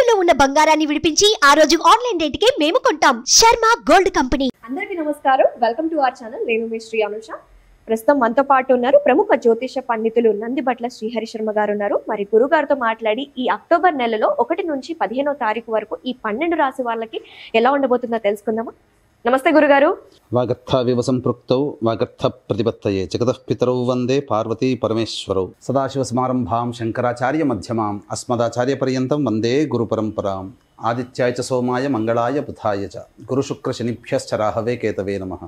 తాకట్టులో ఉన్న బంగారాన్ని విడిపించి ఆ రోజు ఆన్లైన్ రేటుకే మేము కొంటాం. Sharma gold company. అందరికీ నమస్కారం. Welcome to our channel. నేను మీ శ్రీ అనుష. ప్రస్తుతం మనతో పాటు ఉన్నారు ప్రముఖ జ్యోతిష పండితులు నందిబట్ల శ్రీహరి శర్మ గారు ఉన్నారు. మరి గురుగారితో మాట్లాడి ఈ అక్టోబర్ నెలలో 1 నుంచి 15వ తారీఖు వరకు ఈ 12 రాశి వాళ్ళకి ఎలా ఉండబోతుందో తెలుసుకుందామా? నమస్తే గురుగారు. వాగర్థ వివసం పృక్తౌ వాగర్థ ప్రతిపత్తయే జగతః పితరౌ వందే పార్వతీ పరమేశ్వరౌ సదాశివ సమారంభాం శంకరాచార్య మధ్యమాం అస్మదాచార్య పర్యంతం వందే గురు పరంపరాం. ఆదిత్యాయ చ సోమాయ మంగళాయ బుధాయ చ గురు శుక్ర శనిభ్యశ్చ రాహవే కేతవే నమః.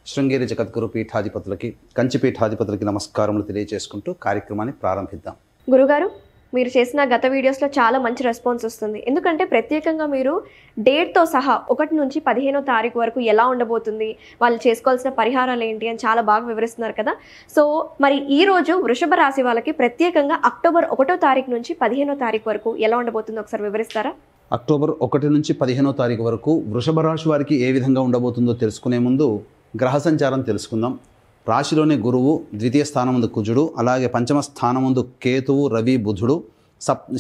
శృంగేరి జగద్గురు పీఠాధిపతులకి కంచి పీఠాధిపతులకి నమస్కారములు తెలియజేసుకుంటూ కార్యక్రమాన్ని ప్రారంభిద్దాం. గురుగారు, మీరు చేసిన గత వీడియోస్లో చాలా మంచి రెస్పాన్స్ వస్తుంది. ఎందుకంటే ప్రత్యేకంగా మీరు డేట్తో సహా 1 నుంచి 15వ తారీఖు వరకు ఎలా ఉండబోతుంది, వాళ్ళు చేసుకోవాల్సిన పరిహారాలు ఏంటి అని చాలా బాగా వివరిస్తున్నారు కదా. సో మరి ఈ రోజు వృషభ రాశి వాళ్ళకి ప్రత్యేకంగా అక్టోబర్ 1వ తారీఖు నుంచి 15వ తారీఖు వరకు ఎలా ఉండబోతుందో ఒకసారి వివరిస్తారా? అక్టోబర్ 1 నుంచి 15వ తారీఖు వరకు వృషభ రాశి వారికి ఏ విధంగా ఉండబోతుందో తెలుసుకునే ముందు గ్రహ సంచారం తెలుసుకుందాం. రాశిలోని గురువు, ద్వితీయ స్థానమందు కుజుడు, అలాగే పంచమ స్థానమందు కేతువు, రవి, బుధుడు,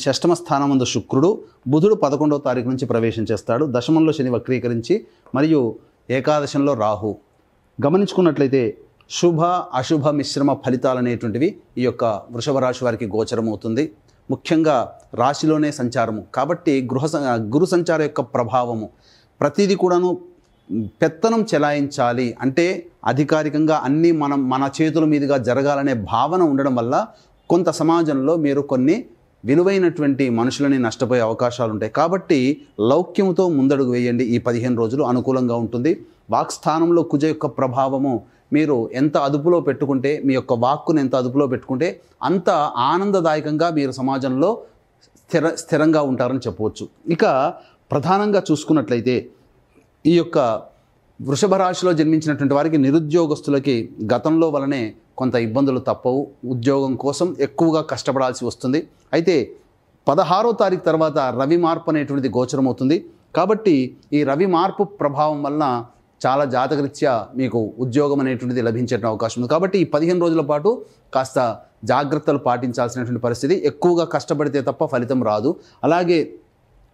షష్టమ స్థానమందు శుక్రుడు. బుధుడు 11వ తారీఖు నుంచి ప్రవేశం చేస్తాడు. దశమంలో శని వక్రీకరించి మరియు ఏకాదశంలో రాహు. గమనించుకున్నట్లయితే శుభ అశుభ మిశ్రమ ఫలితాలు అనేటువంటివి ఈ యొక్క వృషభ రాశి వారికి గోచరమవుతుంది. ముఖ్యంగా రాశిలోనే సంచారము కాబట్టి గురు సంచార యొక్క ప్రభావము ప్రతిదీ కూడాను పెత్తనం చెలాయించాలి అంటే అధికారికంగా అన్నీ మన చేతుల మీదుగా జరగాలనే భావన ఉండడం వల్ల కొంత సమాజంలో మీరు కొన్ని విలువైనటువంటి మనుషులని నష్టపోయే అవకాశాలు ఉంటాయి. కాబట్టి లౌక్యంతో ముందడుగు వేయండి. ఈ 15 రోజులు అనుకూలంగా ఉంటుంది. వాక్స్థానంలో కుజ యొక్క ప్రభావము మీరు ఎంత అదుపులో పెట్టుకుంటే, మీ యొక్క వాక్కును ఎంత అదుపులో పెట్టుకుంటే అంత ఆనందదాయకంగా మీరు సమాజంలో స్థిరంగా ఉంటారని చెప్పవచ్చు. ఇక ప్రధానంగా చూసుకున్నట్లయితే ఈ యొక్క వృషభ రాశిలో జన్మించినటువంటి వారికి నిరుద్యోగస్తులకి గతంలో వలనే కొంత ఇబ్బందులు తప్పవు. ఉద్యోగం కోసం ఎక్కువగా కష్టపడాల్సి వస్తుంది. అయితే 16వ తారీఖు తర్వాత రవి మార్పు అనేటువంటిది గోచరమవుతుంది. కాబట్టి ఈ రవి మార్పు ప్రభావం వలన చాలా జాతకరీత్యా మీకు ఉద్యోగం అనేటువంటిది లభించే అవకాశం ఉంది. కాబట్టి ఈ 15 రోజుల పాటు కాస్త జాగ్రత్తలు పాటించాల్సినటువంటి పరిస్థితి. ఎక్కువగా కష్టపడితే తప్ప ఫలితం రాదు. అలాగే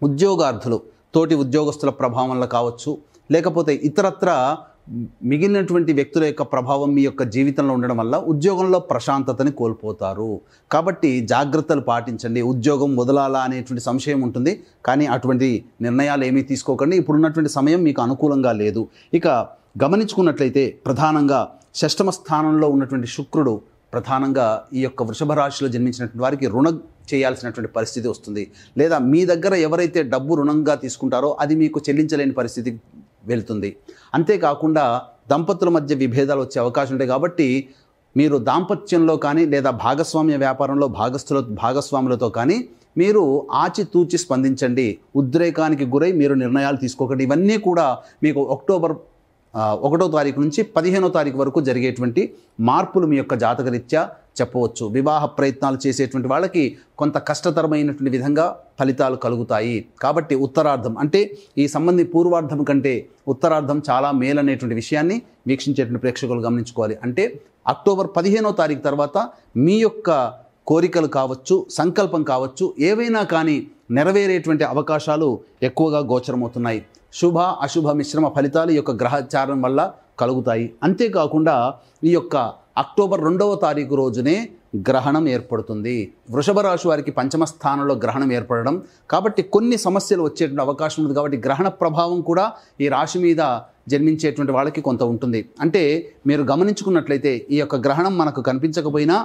ఉద్యోగార్థులు తోటి ఉద్యోగస్తుల ప్రభావం వల్ల కావచ్చు, లేకపోతే ఇతరత్ర మిగిలినటువంటి వ్యక్తుల యొక్క ప్రభావం మీ యొక్క జీవితంలో ఉండడం వల్ల ఉద్యోగంలో ప్రశాంతతని కోల్పోతారు. కాబట్టి జాగ్రత్తలు పాటించండి. ఉద్యోగం వదలాలా అనేటువంటి సంశయం ఉంటుంది, కానీ అటువంటి నిర్ణయాలు ఏమీ తీసుకోకండి. ఇప్పుడున్నటువంటి సమయం మీకు అనుకూలంగా లేదు. ఇక గమనించుకున్నట్లయితే ప్రధానంగా షష్టమ స్థానంలో ఉన్నటువంటి శుక్రుడు ప్రధానంగా ఈ యొక్క వృషభ రాశిలో జన్మించినటువంటి వారికి రుణం చేయాల్సినటువంటి పరిస్థితి వస్తుంది. లేదా మీ దగ్గర ఎవరైతే డబ్బు రుణంగా తీసుకుంటారో అది మీకు చెల్లించలేని పరిస్థితి వెళ్తుంది. అంతేకాకుండా దంపతుల మధ్య విభేదాలు వచ్చే అవకాశం ఉంటాయి. కాబట్టి మీరు దాంపత్యంలో కానీ లేదా భాగస్వామ్య వ్యాపారంలో భాగస్వాములతో కానీ మీరు ఆచితూచి స్పందించండి. ఉద్రేకానికి గురై మీరు నిర్ణయాలు తీసుకోకండి. ఇవన్నీ కూడా మీకు అక్టోబర్ 1వ తారీఖు నుంచి 15వ తారీఖు వరకు జరిగేటువంటి మార్పులు మీ యొక్క జాతకరీత్యా చెప్పవచ్చు. వివాహ ప్రయత్నాలు చేసేటువంటి వాళ్ళకి కొంత కష్టతరమైనటువంటి విధంగా ఫలితాలు కలుగుతాయి. కాబట్టి ఉత్తరార్ధం అంటే ఈ పూర్వార్ధం కంటే ఉత్తరార్ధం చాలా మేలనేటువంటి విషయాన్ని వీక్షించేటువంటి ప్రేక్షకులు గమనించుకోవాలి. అంటే అక్టోబర్ 15వ తారీఖు తర్వాత మీ యొక్క కోరికలు కావచ్చు, సంకల్పం కావచ్చు, ఏవైనా కానీ నెరవేరేటువంటి అవకాశాలు ఎక్కువగా గోచరమవుతున్నాయి. శుభ అశుభ మిశ్రమ ఫలితాలు ఈ యొక్క గ్రహచారం వల్ల కలుగుతాయి. అంతేకాకుండా ఈ యొక్క అక్టోబర్ 2వ తారీఖు రోజునే గ్రహణం ఏర్పడుతుంది. వృషభ రాశి వారికి పంచమ స్థానంలో గ్రహణం ఏర్పడడం కాబట్టి కొన్ని సమస్యలు వచ్చేటువంటి అవకాశం ఉంది. కాబట్టి గ్రహణ ప్రభావం కూడా ఈ రాశి మీద జన్మించేటువంటి వాళ్ళకి కొంత ఉంటుంది. అంటే మీరు గమనించుకున్నట్లయితే ఈ యొక్క గ్రహణం మనకు కనిపించకపోయినా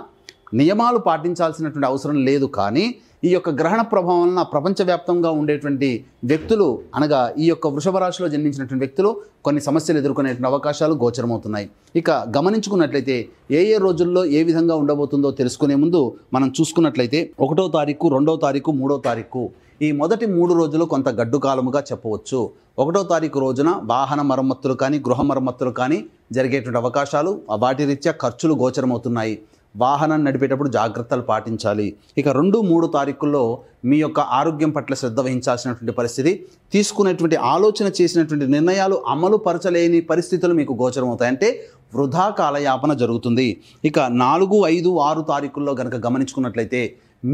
నియమాలు పాటించాల్సినటువంటి అవసరం లేదు. కానీ ఈ యొక్క గ్రహణ ప్రభావం వలన ప్రపంచవ్యాప్తంగా ఉండేటువంటి వ్యక్తులు అనగా ఈ యొక్క వృషభ రాశిలో జన్మించినటువంటి వ్యక్తులు కొన్ని సమస్యలు ఎదుర్కొనేటువంటి అవకాశాలు గోచరమవుతున్నాయి. ఇక గమనించుకున్నట్లయితే ఏ రోజుల్లో ఏ విధంగా ఉండబోతుందో తెలుసుకునే ముందు మనం చూసుకున్నట్లయితే 1వ తారీఖు, 2వ తారీఖు, 3వ తారీఖు ఈ మొదటి 3 రోజులు కొంత గడ్డు కాలముగా చెప్పవచ్చు. 1వ తారీఖు రోజున వాహన మరమ్మతులు కానీ గృహ మరమ్మతులు కానీ జరిగేటువంటి అవకాశాలు, వాటి రీత్యా ఖర్చులు గోచరమవుతున్నాయి. వాహనం నడిపేటప్పుడు జాగ్రత్తలు పాటించాలి. ఇక 2, 3 తారీఖుల్లో మీ యొక్క ఆరోగ్యం పట్ల శ్రద్ధ వహించాల్సినటువంటి పరిస్థితి, తీసుకునేటువంటి ఆలోచన చేసినటువంటి నిర్ణయాలు అమలు పరచలేని పరిస్థితులు మీకు గోచరమవుతాయి. అంటే వృధా కాలయాపన జరుగుతుంది. ఇక 4, 5, 6 తారీఖుల్లో కనుక గమనించుకున్నట్లయితే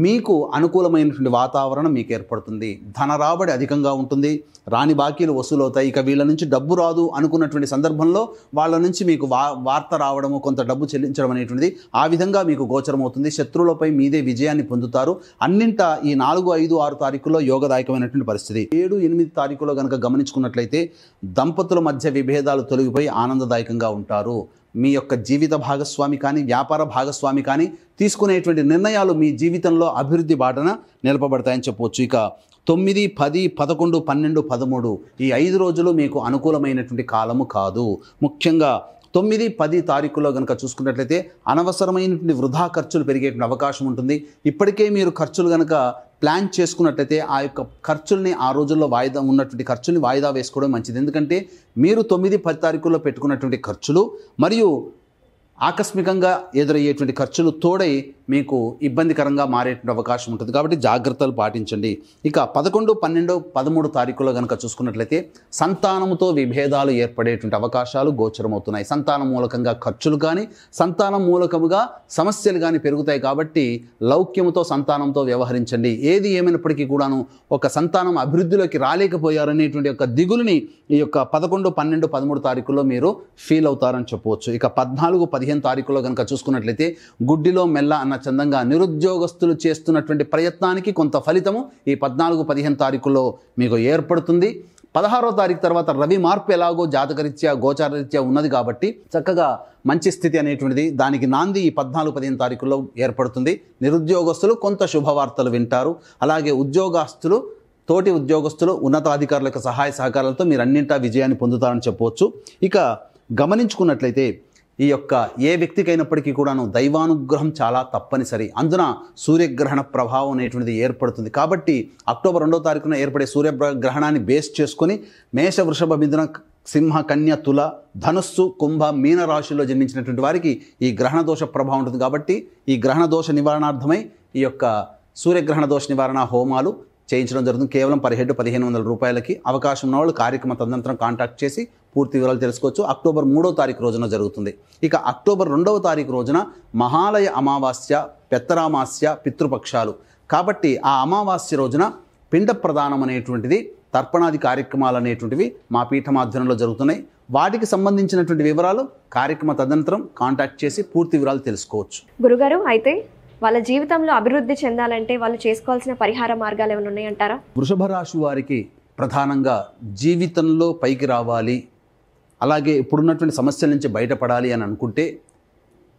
మీకు అనుకూలమైనటువంటి వాతావరణం మీకు ఏర్పడుతుంది. ధన రాబడి అధికంగా ఉంటుంది. రాని బాకీలు వసూలవుతాయి. ఇక వీళ్ళ నుంచి డబ్బు రాదు అనుకున్నటువంటి సందర్భంలో వాళ్ళ నుంచి మీకు వార్త రావడము, కొంత డబ్బు చెల్లించడం అనేటువంటిది ఆ విధంగా మీకు గోచరమవుతుంది. శత్రువులపై మీదే విజయాన్ని పొందుతారు. అన్నింట ఈ 4, 5, 6 తారీఖుల్లో యోగదాయకమైనటువంటి పరిస్థితి. 7, 8 తారీఖులో కనుక గమనించుకున్నట్లయితే దంపతుల మధ్య విభేదాలు తొలగిపోయి ఆనందదాయకంగా ఉంటారు. మీ యొక్క జీవిత భాగస్వామి కానీ, వ్యాపార భాగస్వామి కానీ తీసుకునేటువంటి నిర్ణయాలు మీ జీవితంలో అభివృద్ధి బాటన నిలపబడతాయని చెప్పవచ్చు. ఇక 9, 10, 11, 12, 13 ఈ 5 రోజులు మీకు అనుకూలమైనటువంటి కాలము కాదు. ముఖ్యంగా 9, 10 తారీఖుల్లో కనుక చూసుకున్నట్లయితే అనవసరమైనటువంటి వృధా ఖర్చులు పెరిగేటువంటి అవకాశం ఉంటుంది. ఇప్పటికే మీరు ఖర్చులు కనుక ప్లాన్ చేసుకున్నట్లయితే ఆ యొక్క ఖర్చుల్ని ఆ రోజుల్లో ఉన్నటువంటి ఖర్చుల్ని వాయిదా వేసుకోవడం మంచిది. ఎందుకంటే మీరు 9, 10 తారీఖుల్లో పెట్టుకున్నటువంటి ఖర్చులు మరియు ఆకస్మికంగా ఎదురయ్యేటువంటి ఖర్చులు తోడై మీకు ఇబ్బందికరంగా మారేటువంటి అవకాశం ఉంటుంది. కాబట్టి జాగ్రత్తలు పాటించండి. ఇక 11, 12, 13 తారీఖుల్లో కనుక చూసుకున్నట్లయితే సంతానముతో విభేదాలు ఏర్పడేటువంటి అవకాశాలు గోచరమవుతున్నాయి. సంతానం మూలకంగా ఖర్చులు కానీ, సంతానం మూలకముగా సమస్యలు కానీ పెరుగుతాయి. కాబట్టి లౌక్యముతో సంతానంతో వ్యవహరించండి. ఏది ఏమైనప్పటికీ కూడాను ఒక సంతానం అభివృద్ధిలోకి రాలేకపోయారనేటువంటి యొక్క దిగులుని ఈ యొక్క 11, 12, 13 తారీఖుల్లో మీరు ఫీల్ అవుతారని చెప్పవచ్చు. ఇక 14, 15 తారీఖుల్లో కనుక చూసుకున్నట్లయితే గుడ్డిలో మెల్ల అన్న చందంగా నిరుద్యోగస్తులు చేస్తున్నటువంటి ప్రయత్నానికి కొంత ఫలితము ఈ 14, 15 తారీఖుల్లో మీకు ఏర్పడుతుంది. 16వ తారీఖు తర్వాత రవి మార్పు ఎలాగో జాతకరీత్యా గోచారరీత్యా ఉన్నది కాబట్టి చక్కగా మంచి స్థితి అనేటువంటిది దానికి నాంది ఈ 14, 15 తారీఖుల్లో ఏర్పడుతుంది. నిరుద్యోగస్తులు కొంత శుభవార్తలు వింటారు. అలాగే ఉద్యోగస్తులు, తోటి ఉద్యోగస్తులు, ఉన్నతాధికారుల యొక్క సహాయ సహకారాలతో మీరు అన్నింటా విజయాన్ని పొందుతారని చెప్పవచ్చు. ఇక గమనించుకున్నట్లయితే ఈ యొక్క ఏ వ్యక్తికైనప్పటికీ కూడాను దైవానుగ్రహం చాలా తప్పనిసరి. అందున సూర్యగ్రహణ ప్రభావం అనేటువంటిది ఏర్పడుతుంది. కాబట్టి అక్టోబర్ 2వ తారీఖున ఏర్పడే సూర్యగ్రహణాన్ని బేస్ చేసుకొని మేష, వృషభ, మిథున, సింహ, కన్య, తుల, ధనుస్సు, కుంభ, మీన రాశిలో జన్మించినటువంటి వారికి ఈ గ్రహణ దోష ప్రభావం ఉంటుంది. కాబట్టి ఈ గ్రహణ దోష నివారణార్థమై ఈ యొక్క సూర్యగ్రహణ దోష నివారణ హోమాలు చేయించడం జరుగుతుంది. కేవలం 1700-1500 రూపాయలకి. అవకాశం ఉన్న వాళ్ళు కార్యక్రమ తదనంతరం కాంటాక్ట్ చేసి పూర్తి వివరాలు తెలుసుకోవచ్చు. అక్టోబర్ 3వ తారీఖు రోజున జరుగుతుంది. ఇక అక్టోబర్ 2వ తారీఖు రోజున మహాలయ అమావాస్య, పెత్తరామాస్య, పితృపక్షాలు. కాబట్టి ఆ అమావాస్య రోజున పిండ ప్రదానం అనేటువంటిది, తర్పణాది కార్యక్రమాలు అనేటువంటివి మా పీఠమాధ్వర్యంలో జరుగుతున్నాయి. వాటికి సంబంధించినటువంటి వివరాలు కార్యక్రమ తదనంతరం కాంటాక్ట్ చేసి పూర్తి వివరాలు తెలుసుకోవచ్చు. గురుగారు, అయితే వాళ్ళ జీవితంలో అభివృద్ధి చెందాలంటే వాళ్ళు చేసుకోవాల్సిన పరిహార మార్గాలు ఏమైనా ఉన్నాయంటారా? వృషభ రాశి వారికి ప్రధానంగా జీవితంలో పైకి రావాలి, అలాగే ఇప్పుడున్నటువంటి సమస్యల నుంచి బయటపడాలి అని అనుకుంటే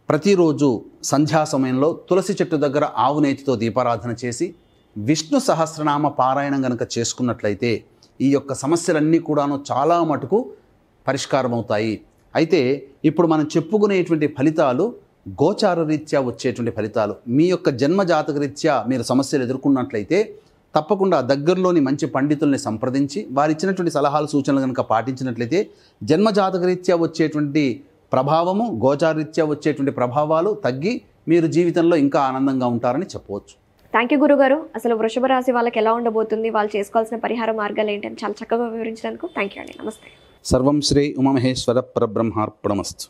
ప్రతిరోజు సంధ్యా సమయంలో తులసి చెట్టు దగ్గర ఆవు నేతితో దీపారాధన చేసి విష్ణు సహస్రనామ పారాయణం కనుక చేసుకున్నట్లయితే ఈ యొక్క సమస్యలన్నీ కూడాను చాలా మటుకు పరిష్కారం అవుతాయి. అయితే ఇప్పుడు మనం చెప్పుకునేటువంటి ఫలితాలు గోచార రీత్యా వచ్చేటువంటి ఫలితాలు. మీ యొక్క జన్మ జాతక రీత్యా మీరు సమస్యలు ఎదుర్కొన్నట్లయితే తప్పకుండా దగ్గరలోని మంచి పండితుల్ని సంప్రదించి వారు ఇచ్చినటువంటి సలహాలు, సూచనలు కనుక పాటించినట్లయితే జన్మ జాతక రీత్యా వచ్చేటువంటి ప్రభావము, గోచార రీత్యా వచ్చేటువంటి ప్రభావాలు తగ్గి మీరు జీవితంలో ఇంకా ఆనందంగా ఉంటారని చెప్పవచ్చు. థ్యాంక్ యూ గురుగారు. అసలు వృషభ రాశి వాళ్ళకి ఎలా ఉండబోతుంది, వాళ్ళు చేసుకోవాల్సిన పరిహార మార్గాలు ఏంటని చాలా చక్కగా వివరించినందుకు థ్యాంక్ యూ అండి. నమస్తే. సర్వం శ్రీ ఉమామహేశ్వర పరబ్రహ్మార్పణమస్తు.